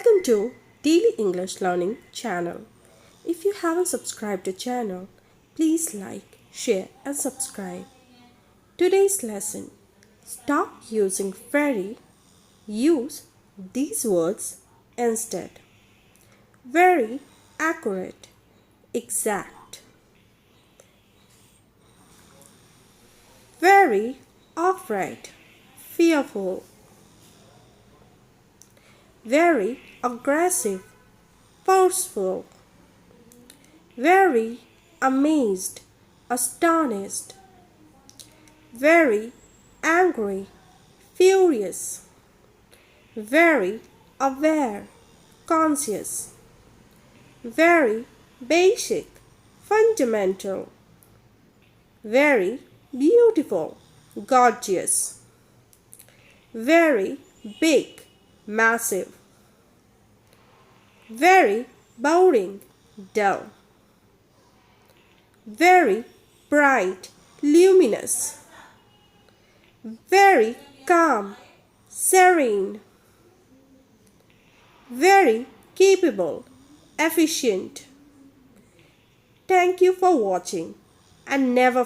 Welcome to Daily English Learning channel. If you haven't subscribed to channel, please like, share and subscribe. Today's lesson. Stop using very. Use these words instead. Very accurate, exact. Very upright, fearful. Very aggressive, forceful. Very amazed, astonished. Very angry, furious. Very aware, conscious. Very basic, fundamental. Very beautiful, gorgeous. Very big, massive. Very boring, dull. Very bright, luminous. Very calm, serene. Very capable, efficient. Thank you for watching and never forget.